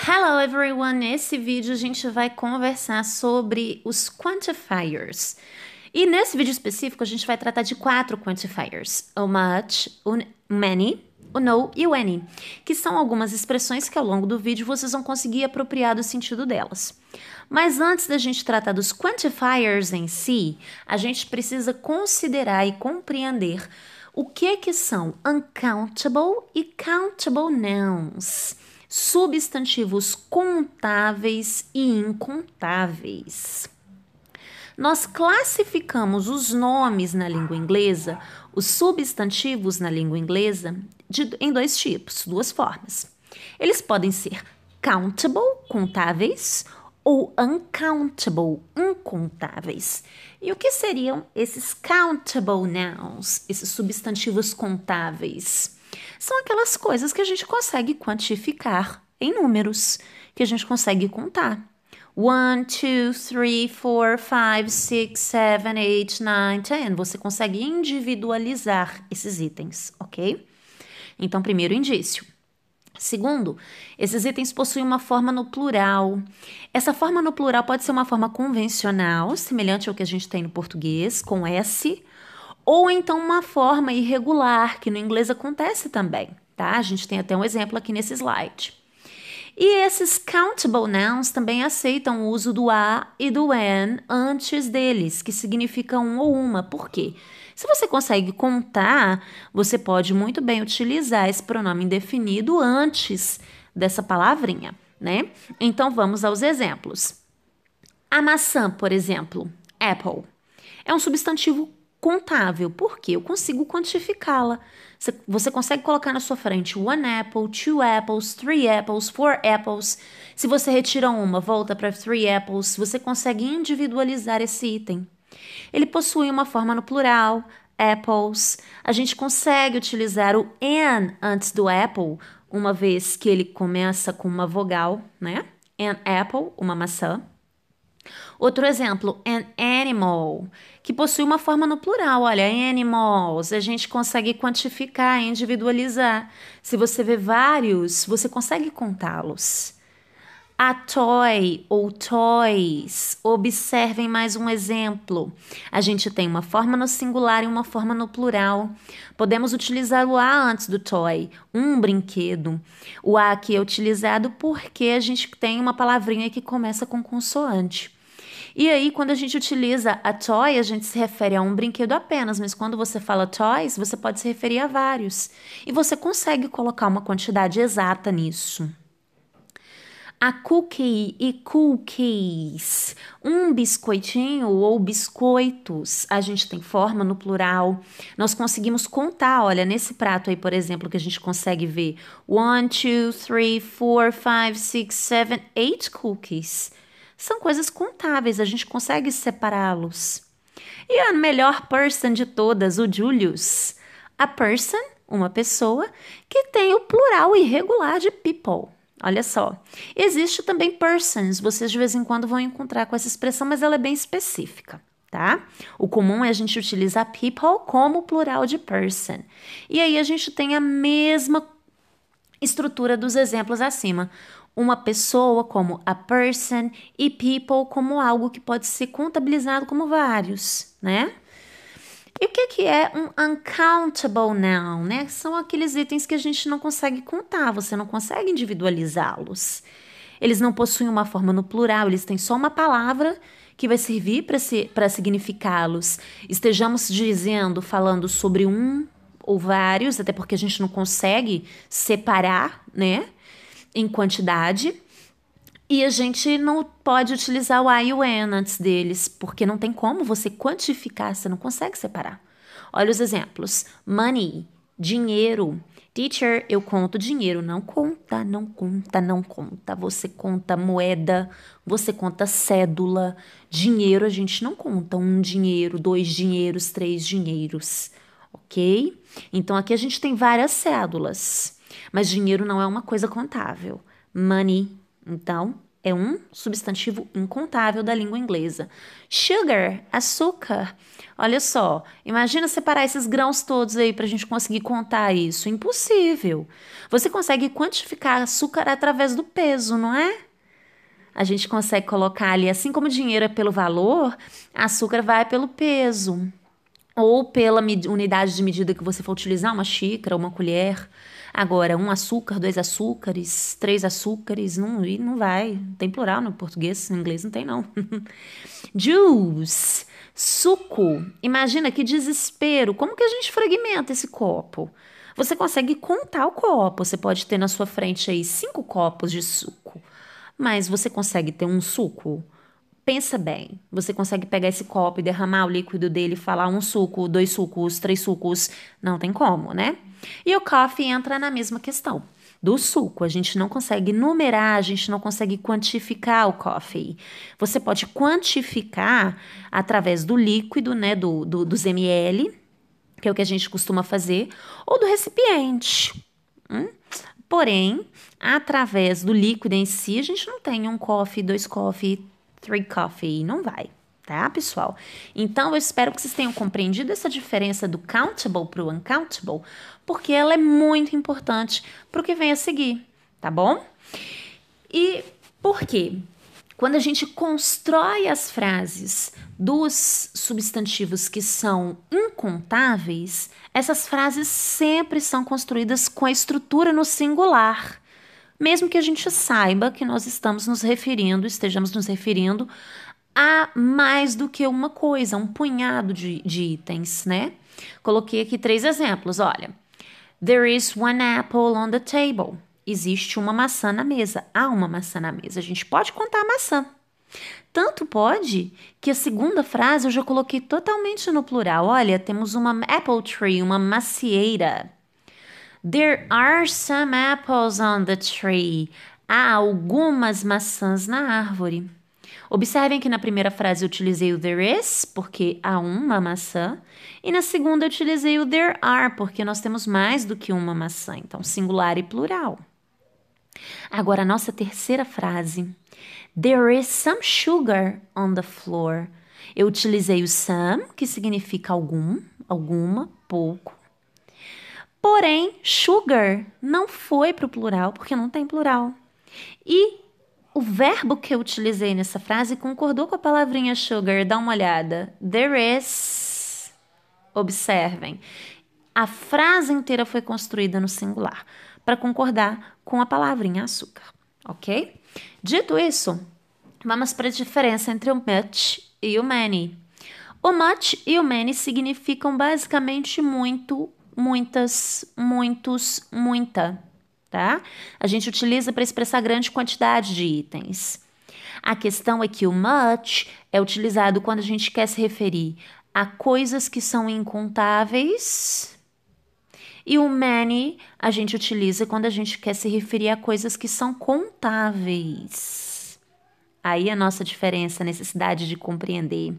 Hello everyone! Nesse vídeo a gente vai conversar sobre os quantifiers. E nesse vídeo específico a gente vai tratar de 4 quantifiers: o much, o many, o no e o any, que são algumas expressões que ao longo do vídeo vocês vão conseguir apropriar do sentido delas. Mas antes da gente tratar dos quantifiers em si, a gente precisa considerar e compreender o que são uncountable e countable nouns, substantivos contáveis e incontáveis. Nós classificamos os nomes na língua inglesa, os substantivos na língua inglesa, em 2 tipos, 2 formas. Eles podem ser countable, contáveis, ou uncountable, incontáveis. E o que seriam esses countable nouns, esses substantivos contáveis? São aquelas coisas que a gente consegue quantificar em números, que a gente consegue contar. 1, 2, 3, 4, 5, 6, 7, 8, 9, 10. Você consegue individualizar esses itens, ok? Então, primeiro indício. Segundo, esses itens possuem uma forma no plural. Essa forma no plural pode ser uma forma convencional, semelhante ao que a gente tem no português, com S, ou então uma forma irregular, que no inglês acontece também, tá? A gente tem até um exemplo aqui nesse slide. E esses countable nouns também aceitam o uso do a e do an antes deles, que significa um ou uma. Por quê? Se você consegue contar, você pode muito bem utilizar esse pronome indefinido antes dessa palavrinha, né? Então vamos aos exemplos. A maçã, por exemplo, apple, é um substantivo contável, porque eu consigo quantificá-la. Você consegue colocar na sua frente 1 apple, 2 apples, 3 apples, 4 apples. Se você retira uma, volta para 3 apples, você consegue individualizar esse item. Ele possui uma forma no plural, apples. A gente consegue utilizar o an antes do apple, uma vez que ele começa com uma vogal, né? An apple, uma maçã. Outro exemplo, an animal, que possui uma forma no plural. Olha, animals, a gente consegue quantificar, individualizar. Se você vê vários, você consegue contá-los. A toy ou toys. Observem mais um exemplo. A gente tem uma forma no singular e uma forma no plural. Podemos utilizar o a antes do toy, um brinquedo. O a aqui é utilizado porque a gente tem uma palavrinha que começa com consoante. E aí, quando a gente utiliza a toy, a gente se refere a um brinquedo apenas, mas quando você fala toys, você pode se referir a vários. E você consegue colocar uma quantidade exata nisso. A cookie e cookies, um biscoitinho ou biscoitos, a gente tem forma no plural. Nós conseguimos contar, olha, nesse prato aí, por exemplo, que a gente consegue ver 1, 2, 3, 4, 5, 6, 7, 8 cookies. São coisas contáveis, a gente consegue separá-los. E a melhor person de todas, o Julius. A person, uma pessoa, que tem o plural irregular de people. Olha só. Existe também persons, vocês de vez em quando vão encontrar com essa expressão, mas ela é bem específica, tá? O comum é a gente utilizar people como plural de person. E aí a gente tem a mesma estrutura dos exemplos acima. Uma pessoa como a person e people como algo que pode ser contabilizado como vários, né? E o que é um uncountable noun, né? São aqueles itens que a gente não consegue contar, você não consegue individualizá-los. Eles não possuem uma forma no plural, eles têm só uma palavra que vai servir para significá-los. Estejamos falando sobre um ou vários, até porque a gente não consegue separar, né, em quantidade. E a gente não pode utilizar o I e o an antes deles, porque não tem como você quantificar, você não consegue separar. Olha os exemplos. Money, dinheiro. Teacher, eu conto dinheiro. Não conta, não conta, não conta. Você conta moeda, você conta cédula. Dinheiro a gente não conta. 1 dinheiro, 2 dinheiros, 3 dinheiros. Ok? Então aqui a gente tem várias cédulas, mas dinheiro não é uma coisa contável. Money, então, é um substantivo incontável da língua inglesa. Sugar, açúcar. Olha só, imagina separar esses grãos todos aí para a gente conseguir contar isso. Impossível. Você consegue quantificar açúcar através do peso, não é? A gente consegue colocar ali, assim como o dinheiro é pelo valor, açúcar vai pelo peso. Ou pela unidade de medida que você for utilizar, uma xícara, uma colher. Agora, um açúcar, dois açúcares, três açúcares, não vai. Tem plural no português, no inglês não tem não. Juice, suco. Imagina que desespero. Como que a gente fragmenta esse copo? Você consegue contar o copo. Você pode ter na sua frente aí 5 copos de suco. Mas você consegue ter um suco? Pensa bem, você consegue pegar esse copo e derramar o líquido dele e falar um suco, 2 sucos, 3 sucos? Não tem como, né? E o coffee entra na mesma questão. Do suco, a gente não consegue numerar, a gente não consegue quantificar o coffee. Você pode quantificar através do líquido, né, dos ml, que é o que a gente costuma fazer, ou do recipiente. Porém, através do líquido em si, a gente não tem um coffee, 2 coffee, 3 coffee, não vai, tá, pessoal? Então, eu espero que vocês tenham compreendido essa diferença do countable para o uncountable, porque ela é muito importante para o que vem a seguir, tá bom? E por quê? Quando a gente constrói as frases dos substantivos que são incontáveis, essas frases sempre são construídas com a estrutura no singular. Mesmo que a gente saiba que nós estamos estejamos nos referindo a mais do que uma coisa, um punhado de itens, né? Coloquei aqui 3 exemplos, olha. There is one apple on the table. Existe uma maçã na mesa. Há uma maçã na mesa. A gente pode contar a maçã. Tanto pode que a segunda frase eu já coloquei totalmente no plural. Olha, temos uma apple tree, uma macieira. There are some apples on the tree. Há algumas maçãs na árvore. Observem que na primeira frase eu utilizei o there is, porque há uma maçã. E na segunda eu utilizei o there are, porque nós temos mais do que uma maçã. Então, singular e plural. Agora, a nossa terceira frase. There is some sugar on the floor. Eu utilizei o some, que significa algum, alguma, pouco. Porém, sugar não foi para o plural, porque não tem plural. E o verbo que eu utilizei nessa frase concordou com a palavrinha sugar. Dá uma olhada. There is. Observem. A frase inteira foi construída no singular para concordar com a palavrinha açúcar, ok? Dito isso, vamos para a diferença entre o much e o many. O much e o many significam basicamente muito, muitas, muitos, muita, tá? A gente utiliza para expressar grande quantidade de itens. A questão é que o much é utilizado quando a gente quer se referir a coisas que são incontáveis. E o many a gente utiliza quando a gente quer se referir a coisas que são contáveis. Aí a nossa diferença, a necessidade de compreender.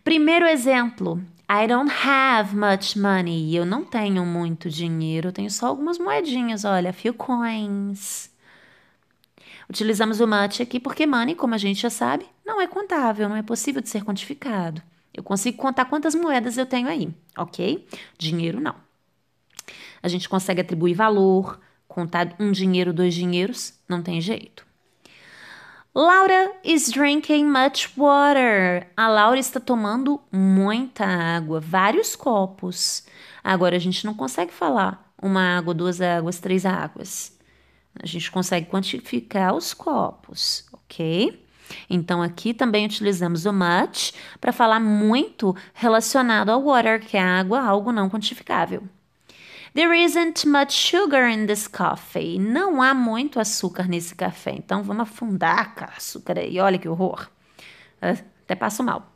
Primeiro exemplo. I don't have much money. Eu não tenho muito dinheiro, eu tenho só algumas moedinhas, olha, a few coins. Utilizamos o much aqui porque money, como a gente já sabe, não é contável, não é possível de ser quantificado. Eu consigo contar quantas moedas eu tenho aí, ok? Dinheiro não. A gente consegue atribuir valor, contar um dinheiro, 2 dinheiros, não tem jeito. Laura is drinking much water. A Laura está tomando muita água, vários copos. Agora a gente não consegue falar 1 água, 2 águas, 3 águas. A gente consegue quantificar os copos, ok? Então aqui também utilizamos o much para falar muito relacionado ao water, que é água, algo não quantificável. There isn't much sugar in this coffee. Não há muito açúcar nesse café. Então, vamos afundar o açúcar aí. Olha que horror. Até passo mal.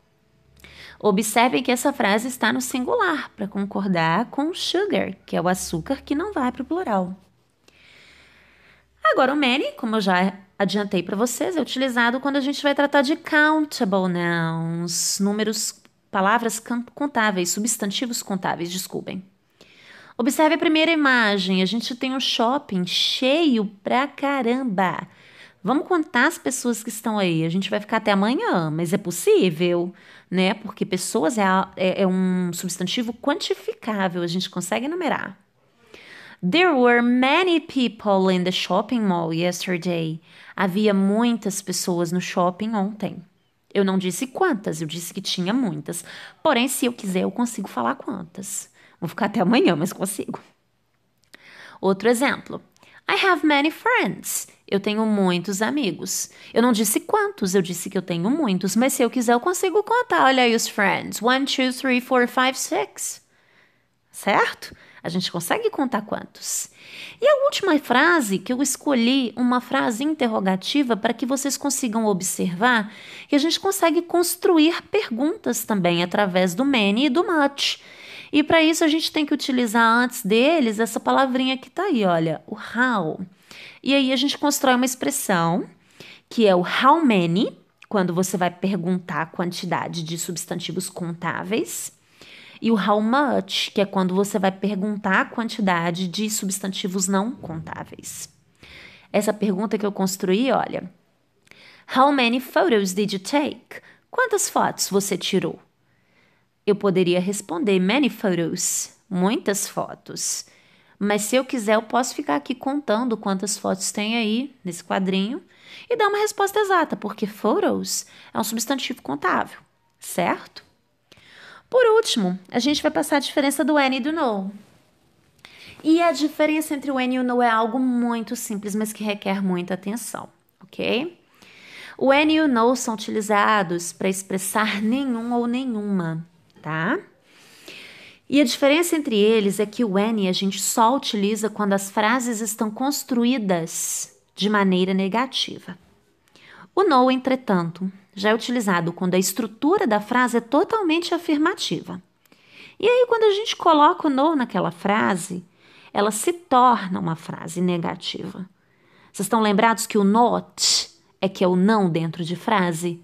Observem que essa frase está no singular, para concordar com sugar, que é o açúcar que não vai para o plural. Agora, o many, como eu já adiantei para vocês, é utilizado quando a gente vai tratar de countable nouns, números, palavras contáveis, substantivos contáveis, desculpem. Observe a primeira imagem. A gente tem um shopping cheio pra caramba. Vamos contar as pessoas que estão aí. A gente vai ficar até amanhã, mas é possível, né? Porque pessoas é um substantivo quantificável, a gente consegue enumerar. There were many people in the shopping mall yesterday. Havia muitas pessoas no shopping ontem. Eu não disse quantas, eu disse que tinha muitas. Porém, se eu quiser, eu consigo falar quantas. Vou ficar até amanhã, mas consigo. Outro exemplo. I have many friends. Eu tenho muitos amigos. Eu não disse quantos, eu disse que eu tenho muitos, mas se eu quiser, eu consigo contar. Olha aí os friends. 1, 2, 3, 4, 5, 6. Certo? A gente consegue contar quantos. E a última frase que eu escolhi, uma frase interrogativa para que vocês consigam observar que a gente consegue construir perguntas também através do many e do much. E para isso a gente tem que utilizar antes deles essa palavrinha que está aí, olha, o how. E aí a gente constrói uma expressão que é o how many, quando você vai perguntar a quantidade de substantivos contáveis. E o how much, que é quando você vai perguntar a quantidade de substantivos não contáveis. Essa pergunta que eu construí, olha. How many photos did you take? Quantas fotos você tirou? Eu poderia responder many photos, muitas fotos. Mas se eu quiser, eu posso ficar aqui contando quantas fotos tem aí nesse quadrinho e dar uma resposta exata, porque photos é um substantivo contável, certo? Por último, a gente vai passar a diferença do when e do no. E a diferença entre o when e o no é algo muito simples, mas que requer muita atenção, ok? O when e o no são utilizados para expressar nenhum ou nenhuma, tá? E a diferença entre eles é que o when a gente só utiliza quando as frases estão construídas de maneira negativa. O no, entretanto, já é utilizado quando a estrutura da frase é totalmente afirmativa. E aí, quando a gente coloca o no naquela frase, ela se torna uma frase negativa. Vocês estão lembrados que o not é que é o não dentro de frase?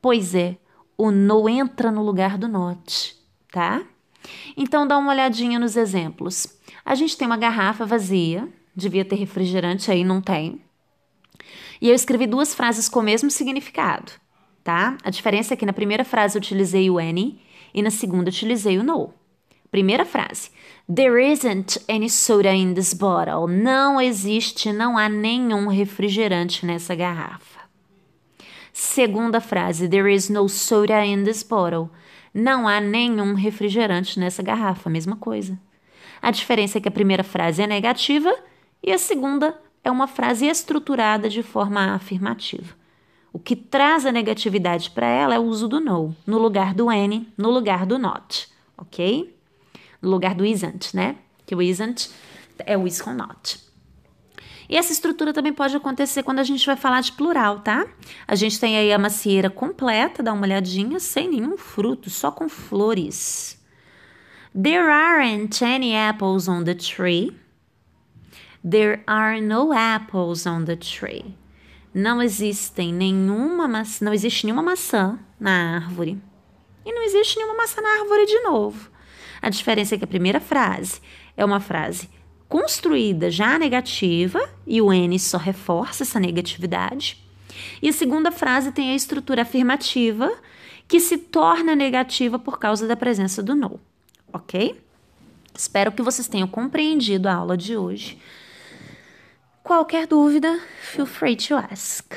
Pois é, o no entra no lugar do not, tá? Então, dá uma olhadinha nos exemplos. A gente tem uma garrafa vazia, devia ter refrigerante aí, não tem. E eu escrevi duas frases com o mesmo significado, tá? A diferença é que na primeira frase eu utilizei o any e na segunda eu utilizei o no. Primeira frase. There isn't any soda in this bottle. Não existe, não há nenhum refrigerante nessa garrafa. Segunda frase. There is no soda in this bottle. Não há nenhum refrigerante nessa garrafa. Mesma coisa. A diferença é que a primeira frase é negativa e a segunda é uma frase estruturada de forma afirmativa. O que traz a negatividade para ela é o uso do no, no lugar do any, no lugar do not, ok? No lugar do isn't, né? Que o isn't é o is com not. E essa estrutura também pode acontecer quando a gente vai falar de plural, tá? A gente tem aí a macieira completa, dá uma olhadinha, sem nenhum fruto, só com flores. There aren't any apples on the tree. There are no apples on the tree. Não existe nenhuma maçã na árvore. E não existe nenhuma maçã na árvore de novo. A diferença é que a primeira frase é uma frase construída já negativa e o N só reforça essa negatividade. E a segunda frase tem a estrutura afirmativa que se torna negativa por causa da presença do no, ok? Espero que vocês tenham compreendido a aula de hoje. Qualquer dúvida, feel free to ask.